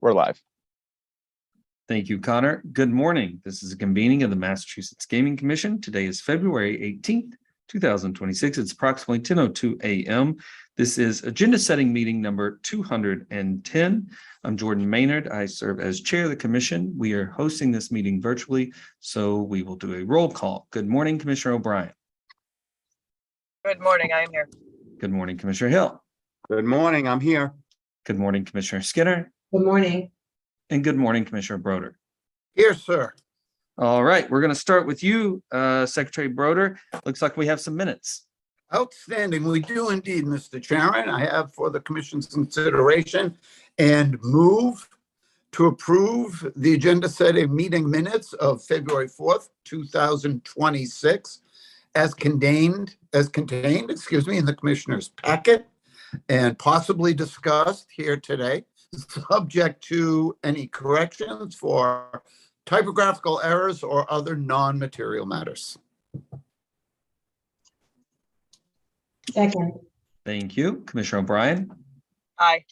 We're live. Thank you, Connor. Good morning. This is a convening of the Massachusetts Gaming Commission. Today is February 18th, 2026. It's approximately 10:02 a.m. This is agenda setting meeting number 210. I'm Jordan Maynard. I serve as chair of the commission. We are hosting this meeting virtually, so we will do a roll call. Good morning, Commissioner O'Brien. Good morning, I am here. Good morning, Commissioner Hill. Good morning, I'm here. Good morning, Commissioner Skinner. Good morning. And good morning, Commissioner Broder. Here, sir. All right, we're going to start with you, Secretary Broder. Looks like we have some minutes. Outstanding. We do indeed, Mr. Chairman. I have for the commission's consideration and move to approve the agenda setting meeting minutes of February 4th, 2026 as contained, in the commissioner's packet and possibly discussed here today, subject to any corrections for typographical errors or other non-material matters. Second. Thank you. Commissioner O'Brien. Aye.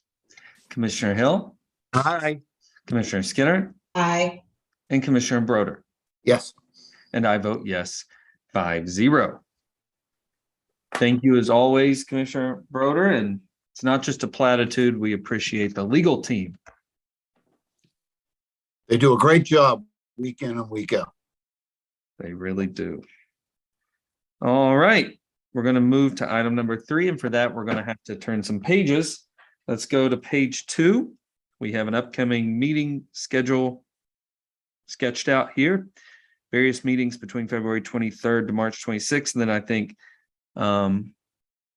Commissioner Hill. Aye. Commissioner Skinner. Aye. And Commissioner Broder. Yes. And I vote yes, 5-0. Thank you as always, Commissioner Broder. And it's not just a platitude. We appreciate the legal team. They do a great job week in and week out. They really do. All right. We're going to move to item number 3. And for that, we're going to have to turn some pages. Let's go to page 2. We have an upcoming meeting schedule sketched out here. Various meetings between February 23rd to March 26th. And then I think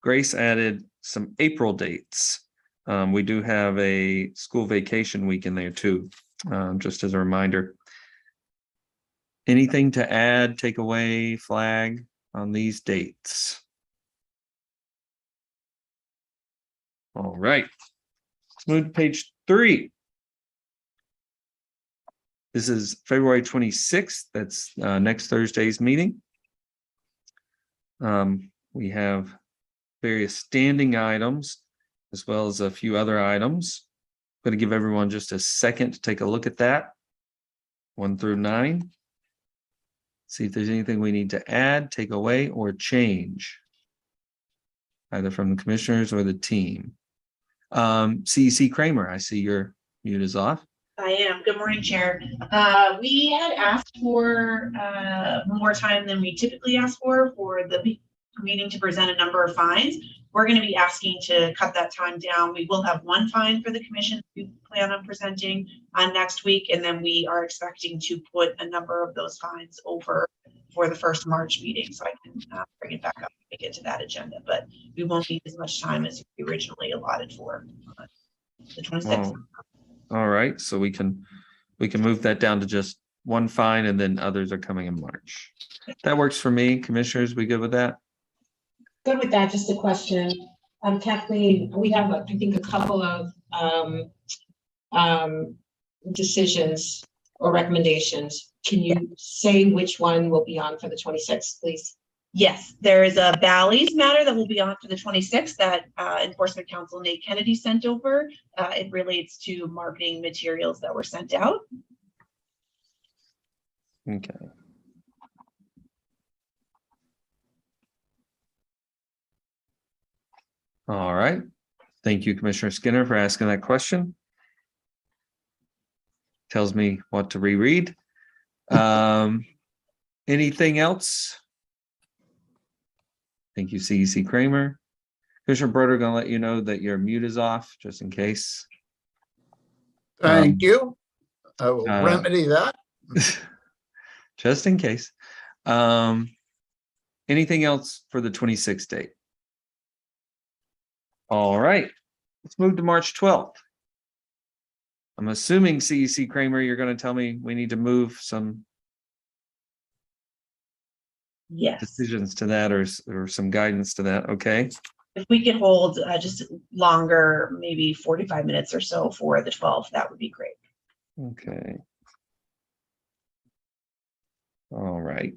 Grace added some April dates. We do have a school vacation week in there too, just as a reminder. Anything to add, take away, flag on these dates? All right, let's move to page 3. This is February 26th. That's next Thursday's meeting. We have various standing items as well as a few other items. I'm going to give everyone just a second to take a look at that. 1 through 9. See if there's anything we need to add, take away, or change, either from the commissioners or the team. CEC Kramer, I see your mute is off. I am. Good morning, Chair. We had asked for more time than we typically ask for the meeting to present a number of fines. We're going to be asking to cut that time down. We will have 1 fine for the commission we plan on presenting on next week, and then we are expecting to put a number of those fines over for the first March meeting, so I can bring it back up and get to that agenda. But we won't need as much time as we originally allotted for the 26th. All right, so we can move that down to just 1 fine, and then others are coming in March. That works for me. Commissioners, we good with that? Good with that. Just a question. Kathleen, we have, I think, a couple of decisions or recommendations. Can you say which one will be on for the 26th, please? Yes, there is a Bally's matter that will be on for the 26th that Enforcement Counsel Nate Kennedy sent over. It relates to marketing materials that were sent out. Okay. All right. Thank you, Commissioner Skinner, for asking that question. Tells me what to reread. Anything else? Thank you, CEC Kramer. Commissioner Broder, going to let you know that your mute is off, just in case. Thank you. I will remedy that. Just in case. Anything else for the 26th date? All right, let's move to March 12th. I'm assuming, CEC Kramer, you're going to tell me we need to move some decisions to that or some guidance to that. Okay. If we could hold just longer, maybe 45 minutes or so for the 12th, that would be great. Okay. All right.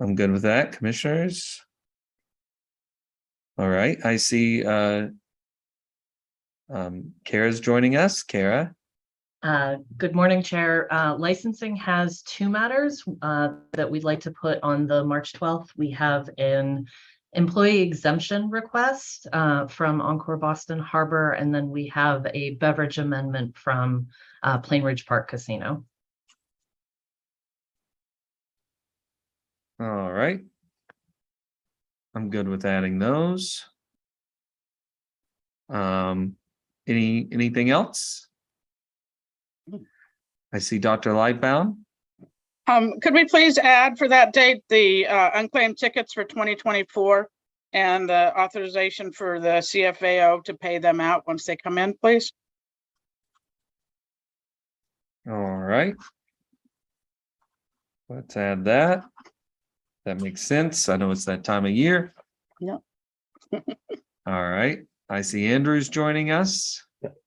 I'm good with that, commissioners. All right, I see Kara's joining us. Kara. Good morning, Chair. Licensing has two matters that we'd like to put on the March 12th. We have an employee exemption request from Encore Boston Harbor, and then we have a beverage amendment from Plain Ridge Park Casino. All right. I'm good with adding those. Anything else? I see Dr. Lightbound. Could we please add for that date, the unclaimed tickets for 2024 and the authorization for the CFAO to pay them out once they come in, please? All right. Let's add that. That makes sense. I know it's that time of year. Yep. All right. I see Andrew's joining us.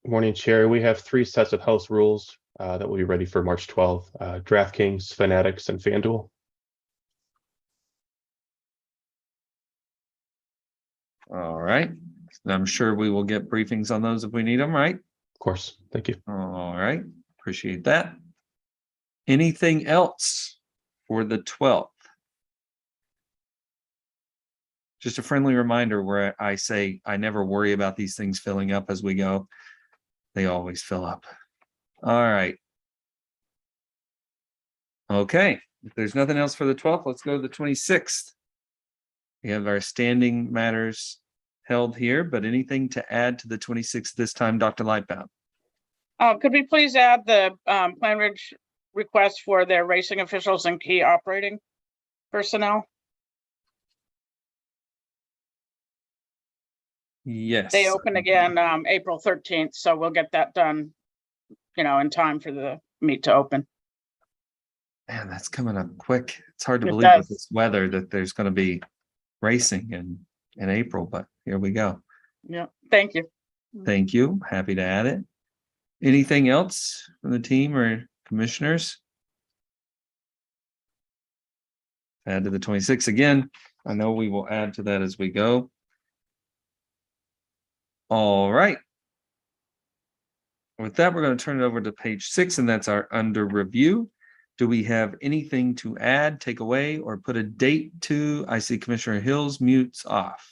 Morning, Chair. We have 3 sets of house rules that will be ready for March 12th. DraftKings, Fanatics, and FanDuel. All right. I'm sure we will get briefings on those if we need them, right? Of course. Thank you. All right. Appreciate that. Anything else for the 12th? Just a friendly reminder where I say I never worry about these things filling up as we go. They always fill up. All right. Okay. If there's nothing else for the 12th, let's go to the 26th. We have our standing matters held here, but anything to add to the 26th this time, Dr. Lightbound? Could we please add the Plain Ridge request for their racing officials and key operating personnel? Yes. They open again April 13th, so we'll get that done, in time for the meet to open. Man, that's coming up quick. It's hard to It believe with does. this weather that there's going to be racing in April, but here we go. Yeah, thank you. Thank you. Happy to add it. Anything else from the team or commissioners? Add to the 26th again. I know we will add to that as we go. All right. With that, we're going to turn it over to page 6, and that's our under review. Do we have anything to add, take away, or put a date to? I see Commissioner Hill's mutes off.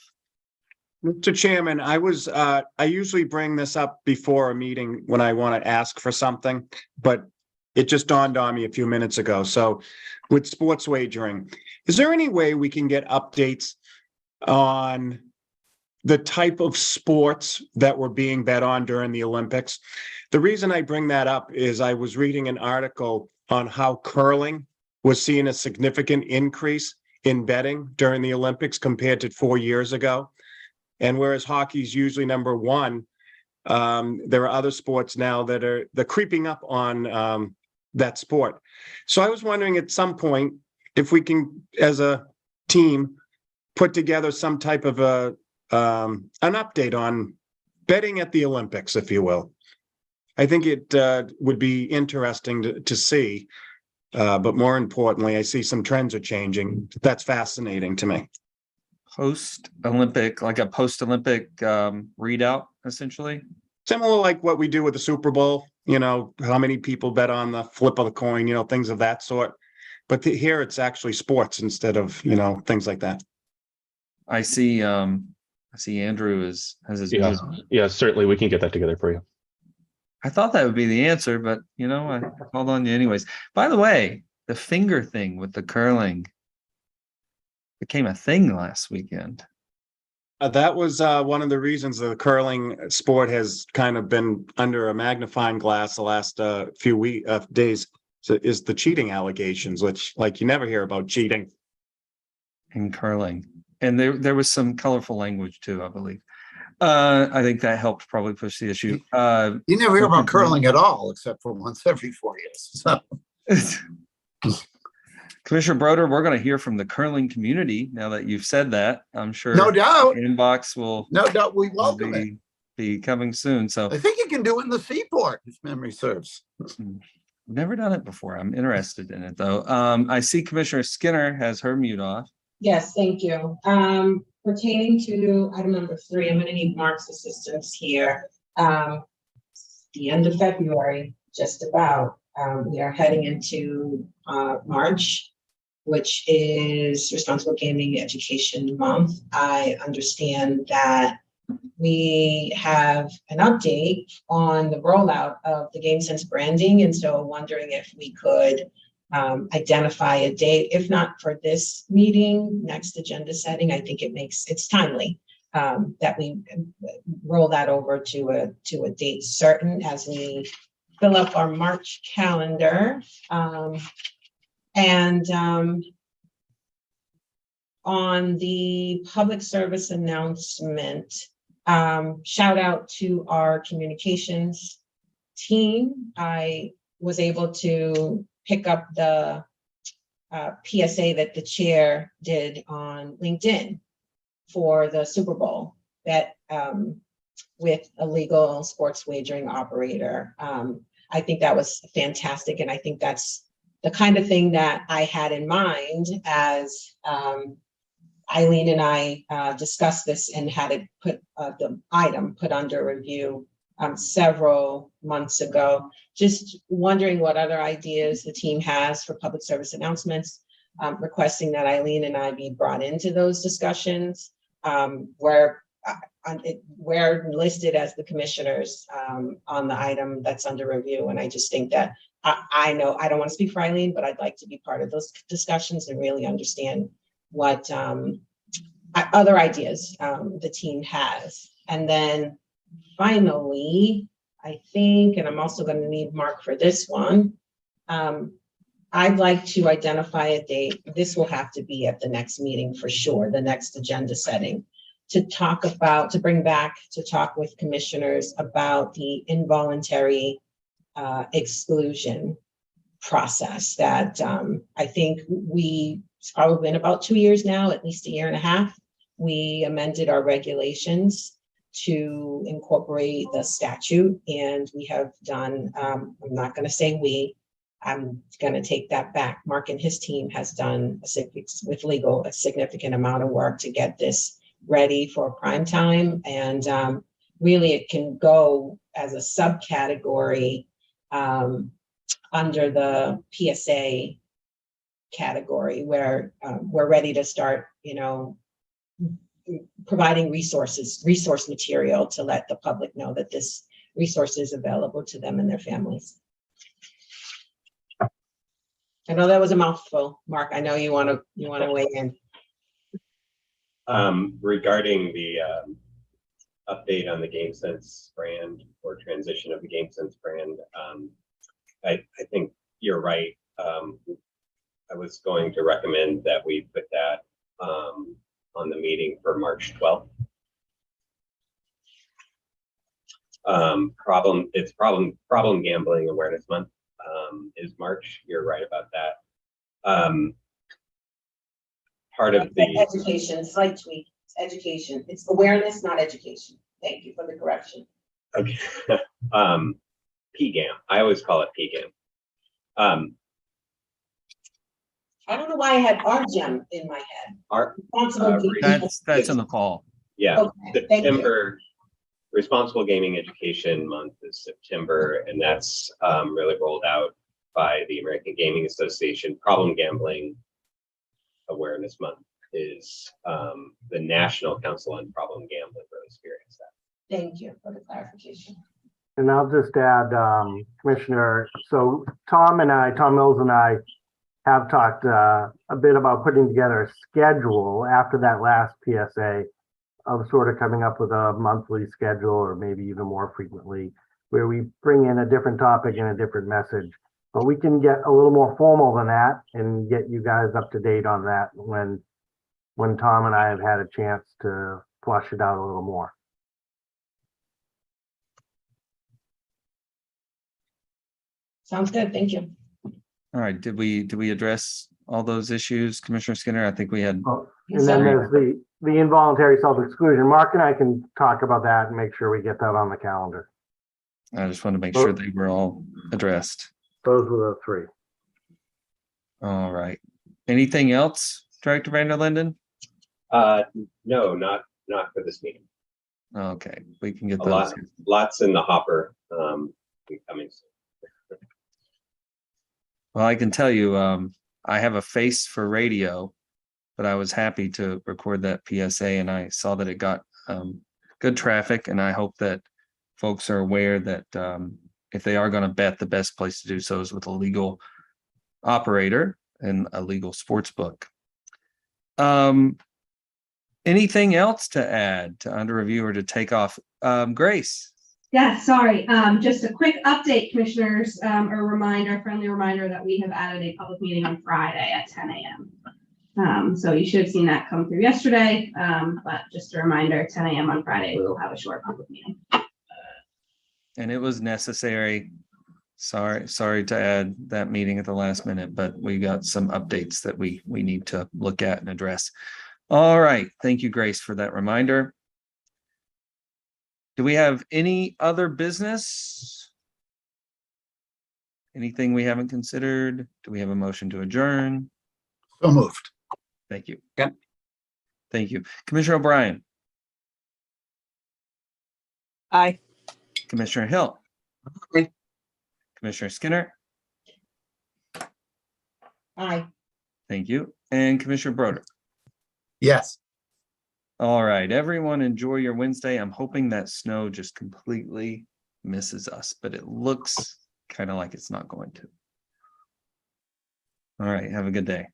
Mr. Chairman, I usually bring this up before a meeting when I want to ask for something, but it just dawned on me a few minutes ago. So with sports wagering, is there any way we can get updates on the type of sports that were being bet on during the Olympics? The reason I bring that up is I was reading an article on how curling was seeing a significant increase in betting during the Olympics compared to 4 years ago. And whereas hockey's usually number one, there are other sports now that are creeping up on that sport. So I was wondering at some point if we can, as a team, put together some type of an update on betting at the Olympics, if you will. I think it would be interesting to see, but more importantly, I see some trends are changing. That's fascinating to me. Post-Olympic, like a post-Olympic readout, essentially? Similar like what we do with the Super Bowl, how many people bet on the flip of the coin, things of that sort. But here it's actually sports instead of, things like that. I see Andrew has his mute on. Yeah, certainly we can get that together for you. I thought that would be the answer, but I called on you anyways. By the way, the finger thing with the curling became a thing last weekend. That was one of the reasons the curling sport has kind of been under a magnifying glass the last few days. So is the cheating allegations, which you never hear about cheating In curling. And there was some colorful language too, I believe. I think that helped probably push the issue. You never hear about curling at all, except for once every 4 years. So. Commissioner Broder, we're going to hear from the curling community now that you've said that. I'm sure No doubt. inbox will No doubt, we welcome it. be coming soon. So I think you can do it in the seaport, if memory serves. never done it before. I'm interested in it though. I see Commissioner Skinner has her mute off. Yes, thank you. Pertaining to item number 3, I'm going to need Mark's assistance here. The end of February, just about, we are heading into March, which is Responsible Gaming Education Month. I understand that we have an update on the rollout of the GameSense branding, and so wondering if we could identify a date, if not for this meeting, next agenda setting. I think it's timely that we roll that over to a date certain as we fill up our March calendar. On the public service announcement, shout out to our communications team. I was able to pick up the PSA that the chair did on LinkedIn for the Super Bowl that with a legal sports wagering operator. I think that was fantastic. And I think that's the kind of thing that I had in mind as Eileen and I discussed this and had it put the item put under review several months ago. Just wondering what other ideas the team has for public service announcements, requesting that Eileen and I be brought into those discussions. We're listed as the commissioners on the item that's under review. And I just think that I know I don't want to speak for Eileen, but I'd like to be part of those discussions and really understand what other ideas the team has. And then finally, I think, and I'm also going to need Mark for this one, I'd like to identify a date. This will have to be at the next meeting for sure, the next agenda setting, to talk with commissioners about the involuntary exclusion process that I think it's probably been about 2 years now, at least a year and a half. We amended our regulations to incorporate the statute, and we have done, I'm not going to say I'm going to take that back. Mark and his team has done with legal a significant amount of work to get this ready for prime time. And really it can go as a subcategory under the PSA category where we're ready to start, providing resource material to let the public know that this resource is available to them and their families. I know that was a mouthful, Mark. I know you want to weigh in. Regarding the update on the GameSense brand or transition of the GameSense brand, I think you're right. I was going to recommend that we put that on the meeting for March 12th. Problem Gambling Awareness Month is March. You're right about that. Part of the education, slight tweak, it's education. It's awareness, not education. Thank you for the correction. Okay. PGAM. I always call it PGAM. I don't know why I had RGEM in my head. That's in the fall. Yeah. Okay, September. Responsible Gaming Education Month is September, and that's really rolled out by the American Gaming Association. Problem Gambling Awareness Month is the National Council on Problem Gambling really experienced that. Thank you for the clarification. And I'll just add, Commissioner, so Tom Mills and I have talked a bit about putting together a schedule after that last PSA of sort of coming up with a monthly schedule, or maybe even more frequently, where we bring in a different topic and a different message. But we can get a little more formal than that and get you guys up to date on that when Tom and I have had a chance to flush it out a little more. Sounds good. Thank you. All right. Did we address all those issues, Commissioner Skinner? I think we had. And then there's the involuntary self-exclusion. Mark and I can talk about that and make sure we get that on the calendar. I just wanted to make sure they were all addressed. Those were the three. All right. Anything else, Director Van der Linden? No, not for this meeting. Okay, we can get A those. lots in the hopper, coming soon. Well, I can tell you, I have a face for radio, but I was happy to record that PSA, and I saw that it got good traffic, and I hope that folks are aware that if they are going to bet, the best place to do so is with a legal operator and a legal sports book. Anything else to add to under review or to take off? Grace. Yeah, sorry. Just a quick update, commissioners, a friendly reminder that we have added a public meeting on Friday at 10 a.m. So you should have seen that come through yesterday, but just a reminder, 10 a.m. on Friday, we will have a short public meeting. And it was necessary. Sorry to add that meeting at the last minute, but we got some updates that we need to look at and address. All right. Thank you, Grace, for that reminder. Do we have any other business? Anything we haven't considered? Do we have a motion to adjourn? So moved. Thank you. Okay. Thank you. Commissioner O'Brien, Aye. Commissioner Hill. Aye. Commissioner Skinner. Aye. Thank you. And Commissioner Broder. Yes. All right, everyone, enjoy your Wednesday. I'm hoping that snow just completely misses us, but it looks kind of like it's not going to. All right, have a good day.